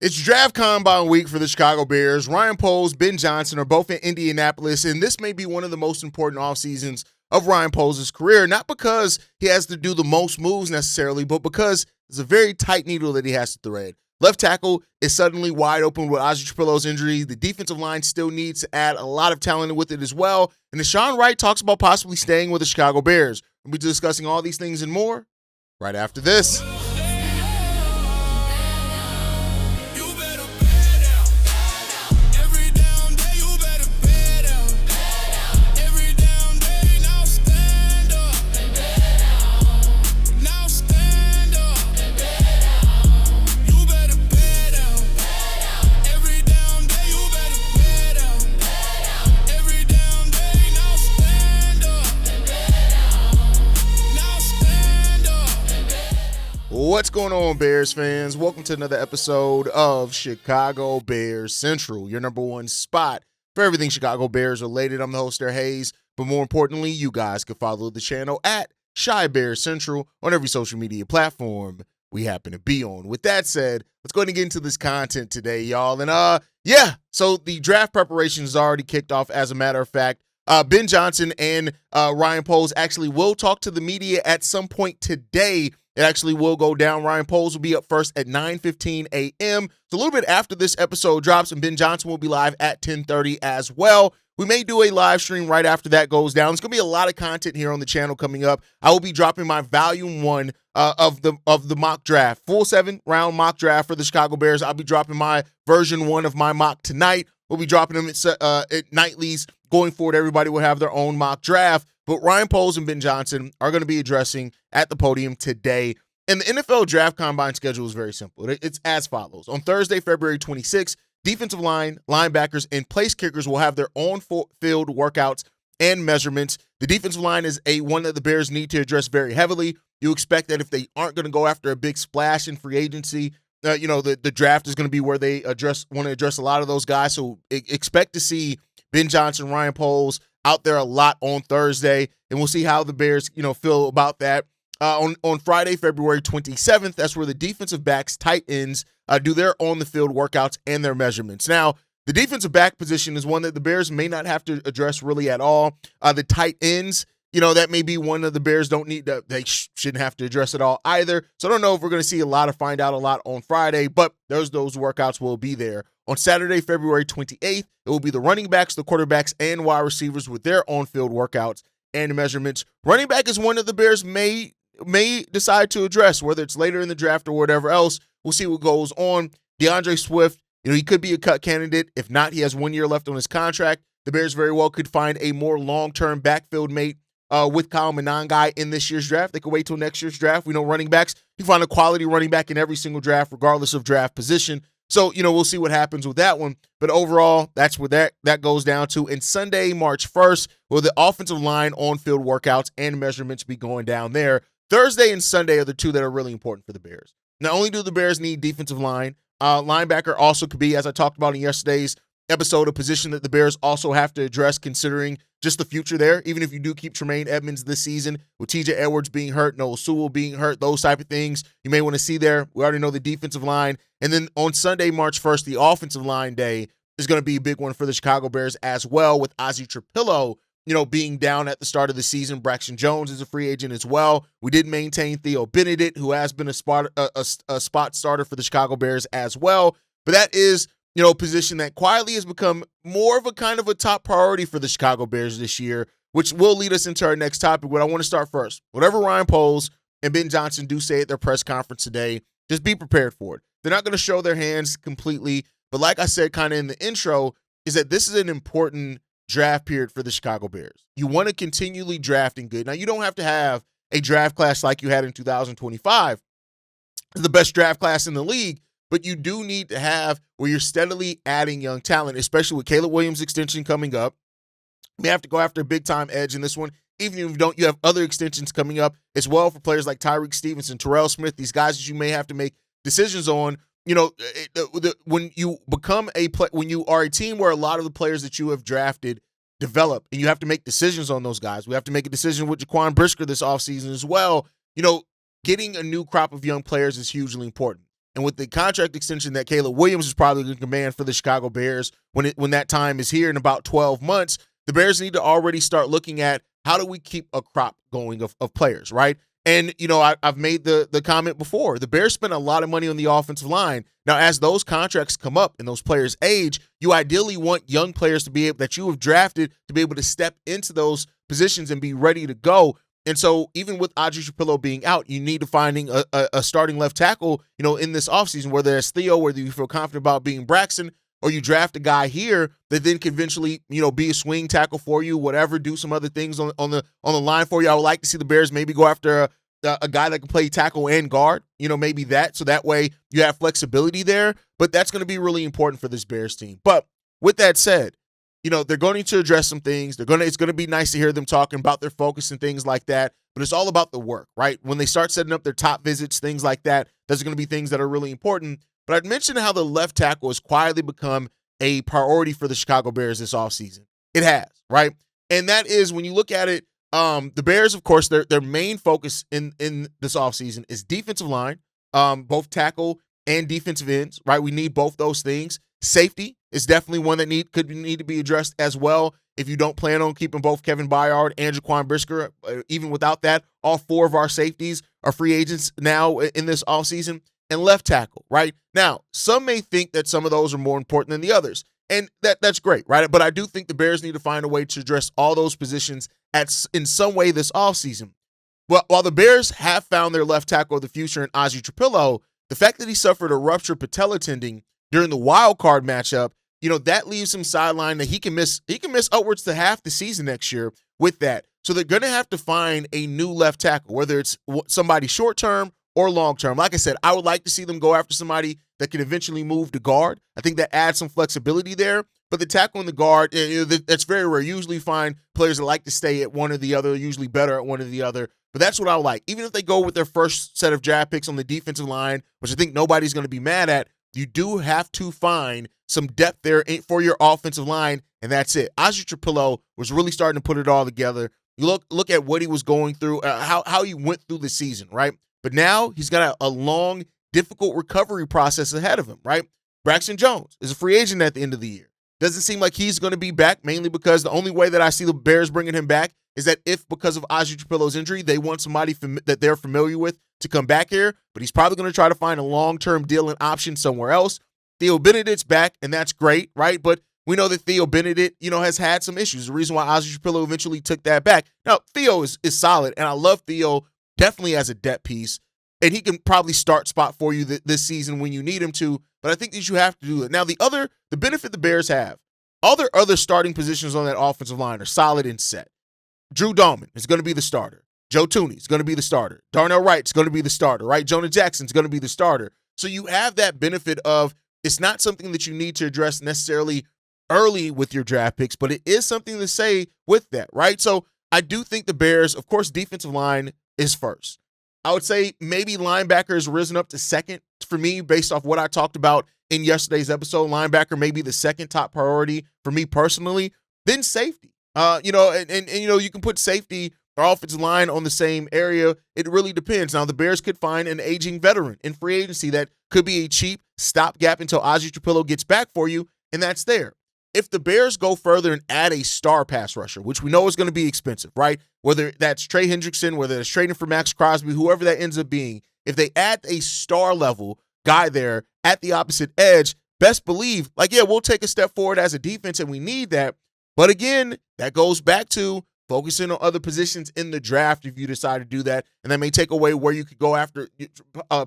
It's draft combine week for the Chicago Bears. Ryan Poles, Ben Johnson are both in Indianapolis, and this may be one of the most important off seasons of Ryan Poles' career, not because he has to do the most moves necessarily, but because it's a very tight needle that he has to thread. Left tackle is suddenly wide open with Ozzy Trapilo's injury. The defensive line still needs to add a lot of talent with it as well. And Deshawn Wright talks about possibly staying with the Chicago Bears. We'll be discussing all these things and more right after this. What's going on, Bears fans? Welcome to another episode of Chicago Bears Central, your number one spot for everything Chicago Bears related. I'm the host, Hayes, but more importantly, you guys can follow the channel at Chi Bears Central on every social media platform we happen to be on. With that said, let's go ahead and get into this content today, y'all. And so the draft preparation is already kicked off. As a matter of fact, Ben Johnson and Ryan Poles actually will talk to the media at some point today. It actually will go down. Ryan Poles will be up first at 9:15 a.m. So a little bit after this episode drops, and Ben Johnson will be live at 10:30 as well. We may do a live stream right after that goes down. There's going to be a lot of content here on the channel coming up. I will be dropping my volume 1 of the mock draft, full 7-round mock draft for the Chicago Bears. I'll be dropping my version 1 of my mock tonight. We'll be dropping them at nightlies going forward. Everybody will have their own mock draft. But Ryan Poles and Ben Johnson are going to be addressing at the podium today. And the NFL Draft Combine schedule is very simple. It's as follows. On Thursday, February 26th, defensive line, linebackers, and place kickers will have their own field workouts and measurements. The defensive line is one that the Bears need to address very heavily. You expect that if they aren't going to go after a big splash in free agency, the draft is going to be where they want to address a lot of those guys. So expect to see Ben Johnson, Ryan Poles out there a lot on Thursday, and we'll see how the Bears, feel about that. On Friday, February 27th, that's where the defensive backs, tight ends, do their on-the-field workouts and their measurements. Now, the defensive back position is one that the Bears may not have to address really at all. The tight ends, that may be one that the Bears don't need to, they shouldn't have to address at all either. So I don't know if we're going to see find out a lot on Friday, but those workouts will be there. On Saturday, February 28th, it will be the running backs, the quarterbacks, and wide receivers with their on-field workouts and measurements. Running back is one that the Bears may decide to address, whether it's later in the draft or whatever else. We'll see what goes on. DeAndre Swift, he could be a cut candidate. If not, he has 1 year left on his contract. The Bears very well could find a more long-term backfield mate with Kyle Monangai in this year's draft. They could wait till next year's draft. We know running backs, you can find a quality running back in every single draft, regardless of draft position. So, we'll see what happens with that one. But overall, that's where that goes down to. And Sunday, March 1st, will the offensive line on-field workouts and measurements be going down there. Thursday and Sunday are the two that are really important for the Bears. Not only do the Bears need defensive line, linebacker also could be, as I talked about in yesterday's episode, a position that the Bears also have to address considering just the future there. Even if you do keep Tremaine Edmonds this season, with TJ Edwards being hurt, Noah Sewell being hurt, those type of things you may want to see there. We already know the defensive line. And then on Sunday, March 1st, the offensive line day is going to be a big one for the Chicago Bears as well, with Ozzy Trapilo, being down at the start of the season. Braxton Jones is a free agent as well. We did maintain Theo Benedict, who has been a spot starter for the Chicago Bears as well. But that is, a position that quietly has become more of a kind of a top priority for the Chicago Bears this year, which will lead us into our next topic. But I want to start first. Whatever Ryan Poles and Ben Johnson do say at their press conference today, just be prepared for it. They're not going to show their hands completely. But like I said kind of in the intro, is that this is an important draft period for the Chicago Bears. You want to continually drafting good. Now, you don't have to have a draft class like you had in 2025, the best draft class in the league, but you do need to have where you're steadily adding young talent, especially with Caleb Williams' extension coming up. You may have to go after a big-time edge in this one. Even if you don't, you have other extensions coming up as well for players like Tyreek Stevenson, Terrell Smith, these guys that you may have to make decisions on. When you when you are a team where a lot of the players that you have drafted develop, and you have to make decisions on those guys. We have to make a decision with Jaquan Brisker this offseason as well. Getting a new crop of young players is hugely important. And with the contract extension that Caleb Williams is probably going to command for the Chicago Bears when that time is here in about 12 months, the Bears need to already start looking at how do we keep a crop going of players, right? And, I've made the comment before. The Bears spent a lot of money on the offensive line. Now, as those contracts come up and those players age, you ideally want young players to be able that you have drafted to be able to step into those positions and be ready to go. And so even with Ozzy Trapilo being out, you need to finding a starting left tackle, in this offseason, whether it's Theo, whether you feel confident about being Braxton, or you draft a guy here that then can eventually, be a swing tackle for you, whatever, do some other things on the line for you. I would like to see the Bears maybe go after a guy that can play tackle and guard, maybe that. So that way you have flexibility there. But that's going to be really important for this Bears team. But with that said, they're going to address some things. It's going to be nice to hear them talking about their focus and things like that. But it's all about the work, right? When they start setting up their top visits, things like that, those are going to be things that are really important. But I'd mentioned how the left tackle has quietly become a priority for the Chicago Bears this offseason. It has, right? And that is when you look at it, the Bears, of course, their main focus in this offseason is defensive line, both tackle and defensive ends, right? We need both those things. Safety is definitely one that could need to be addressed as well. If you don't plan on keeping both Kevin Byard and Jaquan Brisker, even without that, all four of our safeties are free agents now in this offseason. And left tackle, right? Now, some may think that some of those are more important than the others, and that's great, right? But I do think the Bears need to find a way to address all those positions in some way this offseason. Well, while the Bears have found their left tackle of the future in Ozzy Trapilo, the fact that he suffered a ruptured patella tendon during the wild card matchup, that leaves him sidelined that he can miss upwards to half the season next year with that. So they're going to have to find a new left tackle, whether it's somebody short-term or long-term. Like I said, I would like to see them go after somebody that can eventually move to guard. I think that adds some flexibility there. But the tackle and the guard, that's very rare. You usually find players that like to stay at one or the other, usually better at one or the other. But that's what I like. Even if they go with their first set of draft picks on the defensive line, which I think nobody's going to be mad at, you do have to find some depth there for your offensive line, and that's it. Ozzy Trapilo was really starting to put it all together. You look at what he was going through, how he went through the season, right? But now he's got a long, difficult recovery process ahead of him, right? Braxton Jones is a free agent at the end of the year. Doesn't seem like he's going to be back, mainly because the only way that I see the Bears bringing him back is that if, because of Ozzy Trapilo's injury, they want somebody that they're familiar with to come back here. But he's probably going to try to find a long-term deal and option somewhere else. Theo Benedict's back, and that's great, right? But we know that Theo Benedict, has had some issues. The reason why Ozzy Trapilo eventually took that back. Now, Theo is solid, and I love Theo definitely as a depth piece, and he can probably start spot for you this season when you need him to, but I think that you have to do it. Now, the benefit the Bears have, all their other starting positions on that offensive line are solid and set. Drew Dahlman is going to be the starter. Joe Tooney is going to be the starter. Darnell Wright's going to be the starter, right? Jonah Jackson's going to be the starter. So you have that benefit of it's not something that you need to address necessarily early with your draft picks, but it is something to say with that, right? So I do think the Bears, of course, defensive line is first. I would say maybe linebacker has risen up to second for me based off what I talked about in yesterday's episode. Linebacker may be the second top priority for me personally. Then safety. You can put safety or offensive line on the same area. It really depends. Now, the Bears could find an aging veteran in free agency that could be a cheap stopgap until Ozzy Trapilo gets back for you, and that's there. If the Bears go further and add a star pass rusher, which we know is going to be expensive, right? Whether that's Trey Hendrickson, whether it's trading for Max Crosby, whoever that ends up being, if they add a star level guy there at the opposite edge, best believe, we'll take a step forward as a defense, and we need that. But again, that goes back to focusing on other positions in the draft if you decide to do that, and that may take away where you could go after,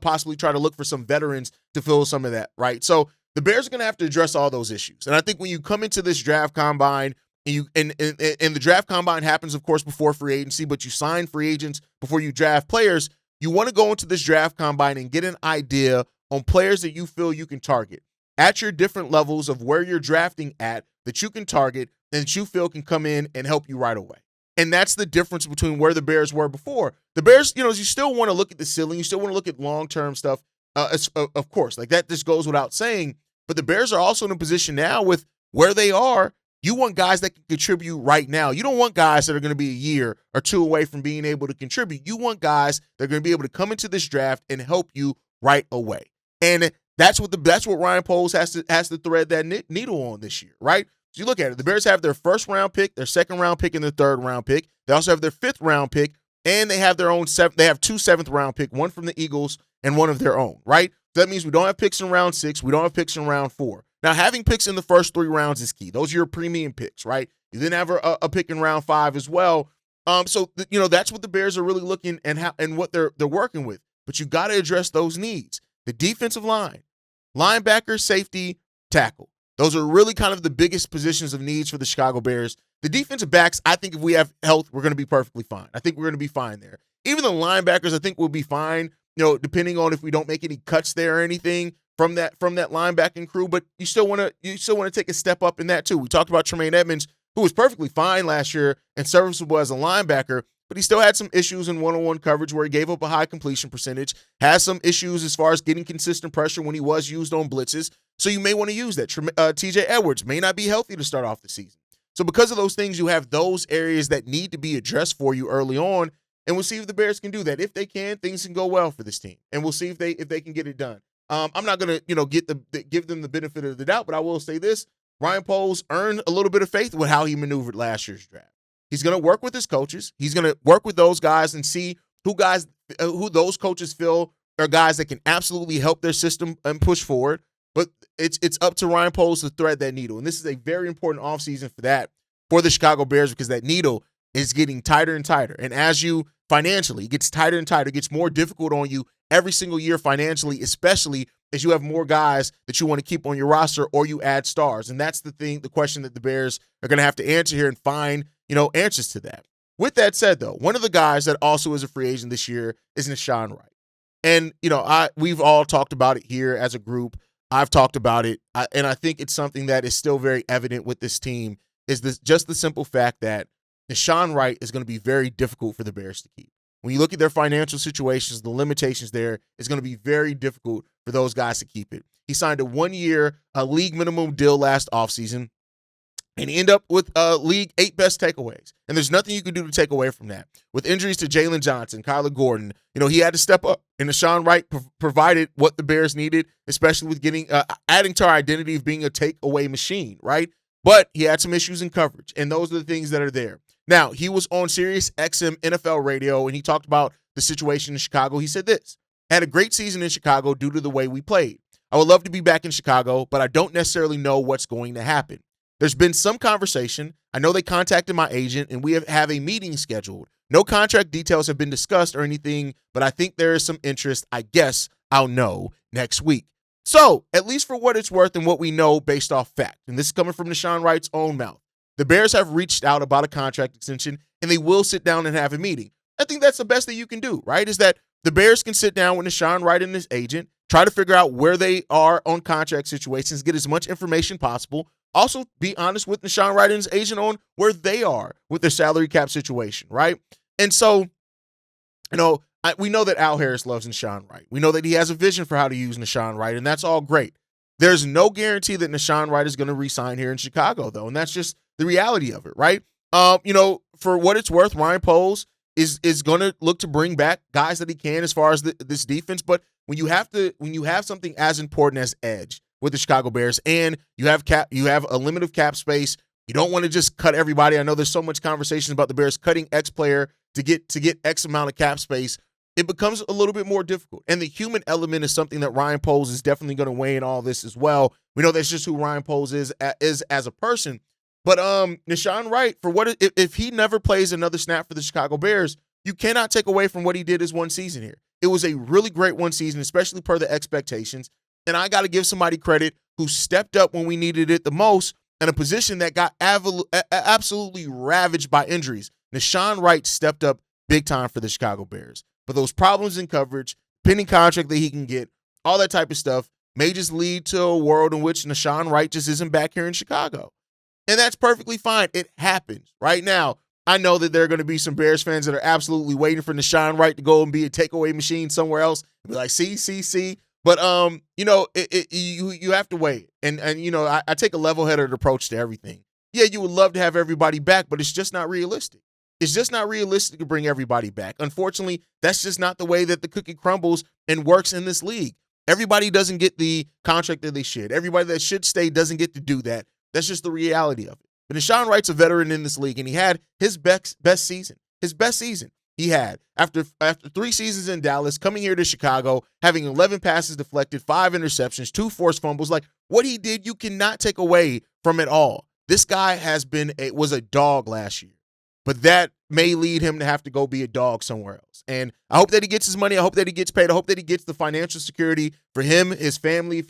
possibly try to look for some veterans to fill some of that, right? So the Bears are going to have to address all those issues. And I think when you come into this draft combine, and the draft combine happens, of course, before free agency, but you sign free agents before you draft players, you want to go into this draft combine and get an idea on players that you feel you can target at your different levels of where you're drafting at, that you can target and that you feel can come in and help you right away. And that's the difference between where the Bears were before. The Bears, you still want to look at the ceiling. You still want to look at long-term stuff, of course. That just goes without saying. But the Bears are also in a position now with where they are. You want guys that can contribute right now. You don't want guys that are going to be a year or two away from being able to contribute. You want guys that are going to be able to come into this draft and help you right away. And that's what Ryan Poles has to thread that needle on this year, right? So you look at it, the Bears have their first round pick, their second round pick, and their third round pick. They also have their fifth round pick, and they have their own they have two seventh round pick, one from the Eagles and one of their own, right? So that means we don't have picks in round 6, we don't have picks in round 4. Now, having picks in the first 3 rounds is key. Those are your premium picks, right? You then have a pick in round 5 as well. That's what the Bears are really looking and what they're working with. But you got to address those needs. The defensive line, linebacker, safety, tackle. Those are really kind of the biggest positions of needs for the Chicago Bears. The defensive backs, I think if we have health, we're going to be perfectly fine. I think we're going to be fine there. Even the linebackers, I think we'll be fine, depending on if we don't make any cuts there or anything from that linebacking crew. But you still want to take a step up in that too. We talked about Tremaine Edmonds, who was perfectly fine last year and serviceable as a linebacker, but he still had some issues in one-on-one coverage where he gave up a high completion percentage, has some issues as far as getting consistent pressure when he was used on blitzes. So you may want to use that. TJ Edwards may not be healthy to start off the season. So because of those things, you have those areas that need to be addressed for you early on, and we'll see if the Bears can do that. If they can, things can go well for this team, and we'll see if they can get it done. I'm not going to give them the benefit of the doubt, but I will say this. Ryan Poles earned a little bit of faith with how he maneuvered last year's draft. He's going to work with his coaches. He's going to work with those guys and see who those coaches feel are guys that can absolutely help their system and push forward. But it's up to Ryan Poles to thread that needle. And this is a very important offseason for the Chicago Bears, because that needle is getting tighter and tighter. And as you financially, it gets tighter and tighter, it gets more difficult on you every single year financially, especially as you have more guys that you want to keep on your roster or you add stars. And that's the question that the Bears are going to have to answer here and find, answers to that. With that said, though, one of the guys that also is a free agent this year is Nahshon Wright. And, we've all talked about it here as a group. I've talked about it, and I think it's something that is still very evident with this team, is just the simple fact that Deshawn Wright is going to be very difficult for the Bears to keep. When you look at their financial situations, the limitations there, it's going to be very difficult for those guys to keep it. He signed a 1-year league minimum deal last offseason, and he ended up with league 8 best takeaways. And there's nothing you can do to take away from that. With injuries to Jalen Johnson, Kyler Gordon, he had to step up. And Nahshon Wright provided what the Bears needed, especially with adding to our identity of being a takeaway machine, right? But he had some issues in coverage, and those are the things that are there. Now, he was on Sirius XM NFL radio, and he talked about the situation in Chicago. He said this: "Had a great season in Chicago due to the way we played. I would love to be back in Chicago, but I don't necessarily know what's going to happen. There's been some conversation. I know they contacted my agent, and we have a meeting scheduled. No contract details have been discussed or anything, but I think there is some interest. I guess I'll know next week." So, at least for what it's worth and what we know based off fact, and this is coming from Nahshon Wright's own mouth, the Bears have reached out about a contract extension, and they will sit down and have a meeting. I think that's the best that you can do, right? Is that the Bears can sit down with Nahshon Wright and his agent, try to figure out where they are on contract situations, get as much information possible. Also, be honest with Nahshon Wright and his agent on where they are with their salary cap situation, right? And so, we know that Al Harris loves Nahshon Wright. We know that he has a vision for how to use Nahshon Wright, and that's all great. There's no guarantee that Nahshon Wright is going to re-sign here in Chicago, though, and that's just the reality of it, right? For what it's worth, Ryan Poles is going to look to bring back guys that he can as far as this defense. But when you have something as important as edge with the Chicago Bears, and you have a limit of cap space, you don't want to just cut everybody. I know there's so much conversation about the Bears cutting X player to get X amount of cap space. It becomes a little bit more difficult. And the human element is something that Ryan Poles is definitely going to weigh in all this as well. We know that's just who Ryan Poles is as a person. But Nahshon Wright, if he never plays another snap for the Chicago Bears, you cannot take away from what he did his one season here. It was a really great one season, especially per the expectations. And I got to give somebody credit who stepped up when we needed it the most in a position that got absolutely ravaged by injuries. Nahshon Wright stepped up big time for the Chicago Bears. But those problems in coverage, pending contract that he can get, all that type of stuff may just lead to a world in which Nahshon Wright just isn't back here in Chicago. And that's perfectly fine. It happens. Right now, I know that there are going to be some Bears fans that are absolutely waiting for Nahshon Wright to go and be a takeaway machine somewhere else. Be like, see. But, you have to wait. And I take a level-headed approach to everything. Yeah, you would love to have everybody back, but it's just not realistic. It's just not realistic to bring everybody back. Unfortunately, that's just not the way that the cookie crumbles and works in this league. Everybody doesn't get the contract that they should. Everybody that should stay doesn't get to do that. That's just the reality of it. But Deshawn Wright's a veteran in this league, and he had his best season. His best season he had after 3 seasons in Dallas, coming here to Chicago, having 11 passes deflected, 5 interceptions, 2 forced fumbles. Like, what he did, you cannot take away from it all. This guy was a dog last year, but that may lead him to have to go be a dog somewhere else. And I hope that he gets his money. I hope that he gets paid. I hope that he gets the financial security for him, his family, if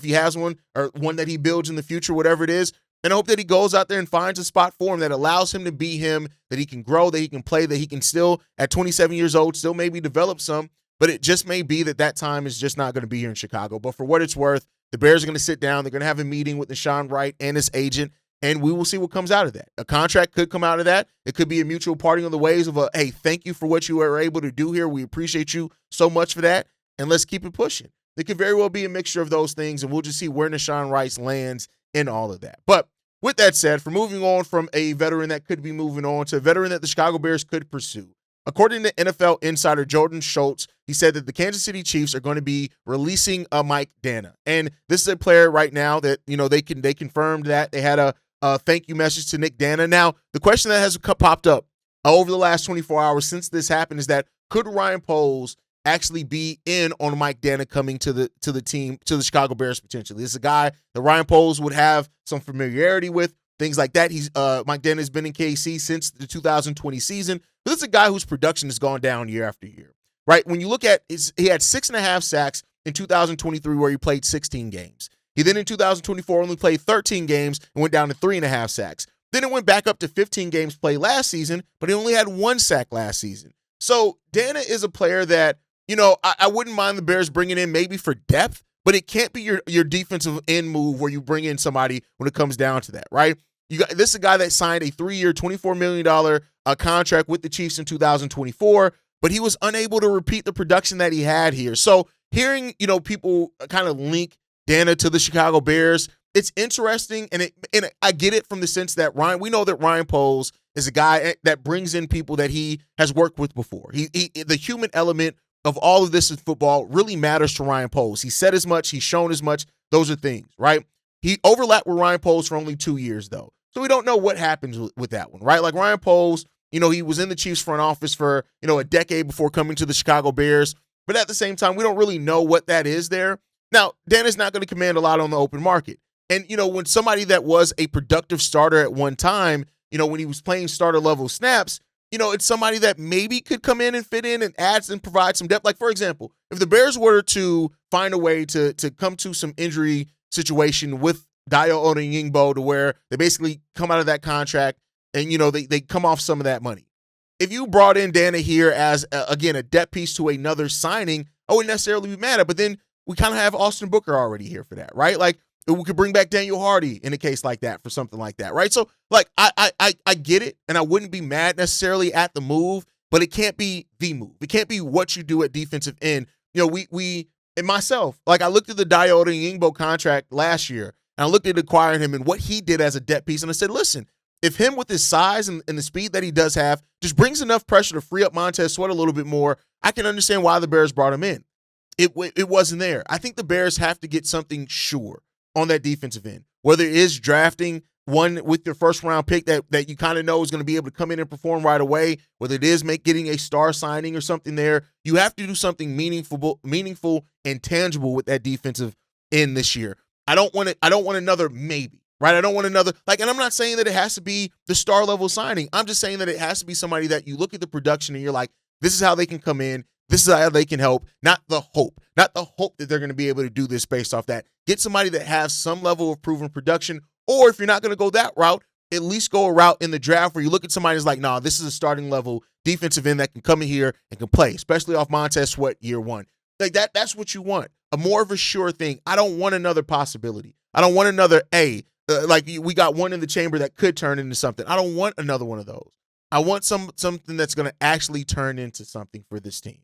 he has one, or one that he builds in the future, whatever it is. And I hope that he goes out there and finds a spot for him that allows him to be him, that he can grow, that he can play, that he can still, at 27 years old, still maybe develop some. But it just may be that time is just not going to be here in Chicago. But for what it's worth, the Bears are going to sit down. They're going to have a meeting with Nahshon Wright and his agent, and we will see what comes out of that. A contract could come out of that. It could be a mutual parting of the ways of hey, thank you for what you were able to do here. We appreciate you so much for that, and let's keep it pushing. It could very well be a mixture of those things, and we'll just see where Nahshon Wright lands in all of that. But with that said, for moving on from a veteran that could be moving on to a veteran that the Chicago Bears could pursue, according to NFL insider Jordan Schultz, he said that the Kansas City Chiefs are going to be releasing a Mike Danna. And this is a player right now that, they confirmed that. They had a thank you message to Nick Danna. Now, the question that has popped up over the last 24 hours since this happened is that could Ryan Poles actually be in on Mike Danna coming to the team, to the Chicago Bears potentially? This is a guy that Ryan Poles would have some familiarity with, things like that. Mike Danna has been in KC since the 2020 season, but this is a guy whose production has gone down year after year, right? When you look at he had 6.5 sacks in 2023 where he played 16 games. He then in 2024 only played 13 games and went down to 3.5 sacks. Then it went back up to 15 games played last season, but he only had 1 sack last season. So Danna is a player that, I wouldn't mind the Bears bringing in maybe for depth, but it can't be your defensive end move where you bring in somebody when it comes down to that, right? This is a guy that signed a 3-year, $24 million contract with the Chiefs in 2024, but he was unable to repeat the production that he had here. So hearing, people kind of link Danna to the Chicago Bears, it's interesting, and I get it from the sense that we know that Ryan Poles is a guy that brings in people that he has worked with before. The human element of all of this in football really matters to Ryan Poles. He said as much. He's shown as much. Those are things, right? He overlapped with Ryan Poles for only 2 years, though. So we don't know what happens with that one, right? Like Ryan Poles, he was in the Chiefs front office for, a decade before coming to the Chicago Bears. But at the same time, we don't really know what that is there. Now, Danna's not going to command a lot on the open market. And, when somebody that was a productive starter at one time, when he was playing starter level snaps, it's somebody that maybe could come in and fit in and add and provide some depth. Like, for example, if the Bears were to find a way to come to some injury situation with Dayo Odeyingbo to where they basically come out of that contract and, they come off some of that money. If you brought in Danna here as, again, a depth piece to another signing, I wouldn't necessarily be mad at it. But then we kind of have Austin Booker already here for that, right? Like, we could bring back Daniel Hardy in a case like that for something like that, right? So, like, I get it, and I wouldn't be mad necessarily at the move, but it can't be the move. It can't be what you do at defensive end. We and myself, like, I looked at the Dayo Odeyingbo contract last year, and I looked at acquiring him and what he did as a depth piece, and I said, listen, if him with his size and the speed that he does have just brings enough pressure to free up Montez Sweat a little bit more, I can understand why the Bears brought him in. It wasn't there. I think the Bears have to get something sure on that defensive end, whether it is drafting one with your first round pick that you kind of know is going to be able to come in and perform right away, whether it is getting a star signing or something there. You have to do something meaningful and tangible with that defensive end this year. I don't want another maybe, right? I don't want another, and I'm not saying that it has to be the star level signing. I'm just saying that it has to be somebody that you look at the production and you're like, this is how they can come in. This is how they can help, not the hope that they're going to be able to do this based off that. Get somebody that has some level of proven production, or if you're not going to go that route, at least go a route in the draft where you look at somebody that's like, nah, this is a starting level defensive end that can come in here and can play, especially off Montez Sweat year one. Like that's what you want. A more of a sure thing. I don't want another possibility. I don't want another we got one in the chamber that could turn into something. I don't want another one of those. I want something that's going to actually turn into something for this team.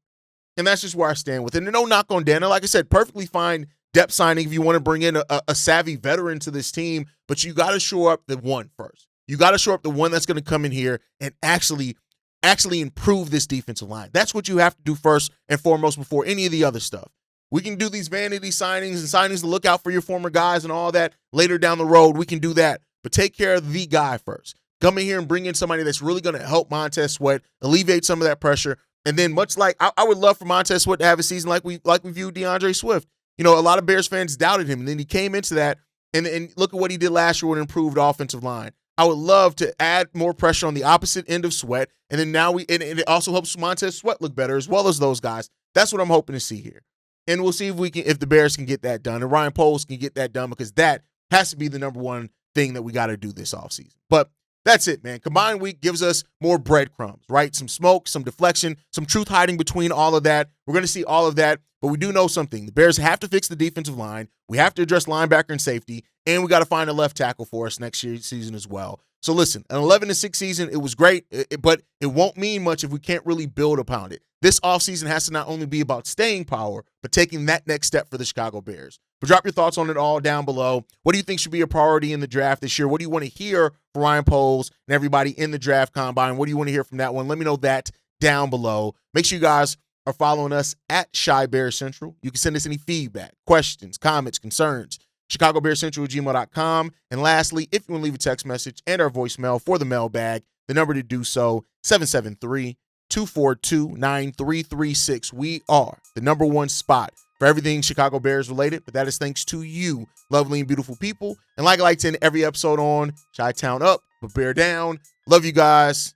And that's just where I stand with it. And no knock on Danna. Like I said, perfectly fine depth signing if you want to bring in a savvy veteran to this team, but you got to shore up the one first. You got to shore up the one that's going to come in here and actually improve this defensive line. That's what you have to do first and foremost before any of the other stuff. We can do these vanity signings and signings to look out for your former guys and all that later down the road. We can do that. But take care of the guy first. Come in here and bring in somebody that's really going to help Montez Sweat, alleviate some of that pressure. And then much like I would love for Montez Sweat to have a season like we viewed DeAndre Swift. You know, a lot of Bears fans doubted him, and then he came into that, and look at what he did last year with an improved offensive line. I would love to add more pressure on the opposite end of Sweat, and then now and it also helps Montez Sweat look better as well as those guys. That's what I'm hoping to see here. And we'll see if the Bears can get that done, and Ryan Poles can get that done, because that has to be the number one thing that we got to do this offseason. But that's it, man. Combined week gives us more breadcrumbs, right? Some smoke, some deflection, some truth hiding between all of that. We're going to see all of that, but we do know something. The Bears have to fix the defensive line. We have to address linebacker and safety, and we got to find a left tackle for us next season as well. So listen, an 11-6 season, it was great, but it won't mean much if we can't really build upon it. This offseason has to not only be about staying power, but taking that next step for the Chicago Bears. But drop your thoughts on it all down below. What do you think should be a priority in the draft this year? What do you want to hear from Ryan Poles and everybody in the draft combine? What do you want to hear from that one? Let me know that down below. Make sure you guys are following us at Shy Bear Central. You can send us any feedback, questions, comments, concerns, ChicagoBearCentral@gmail.com. And lastly, if you want to leave a text message and our voicemail for the mailbag, the number to do so, 773-242-9336. We are the number one spot for everything Chicago Bears related, but that is thanks to you, lovely and beautiful people. And like I like to end every episode on, Chi-Town up, but Bear down. Love you guys.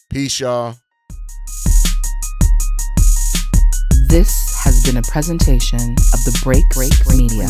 Peace, y'all. This has been a presentation of the Break Media.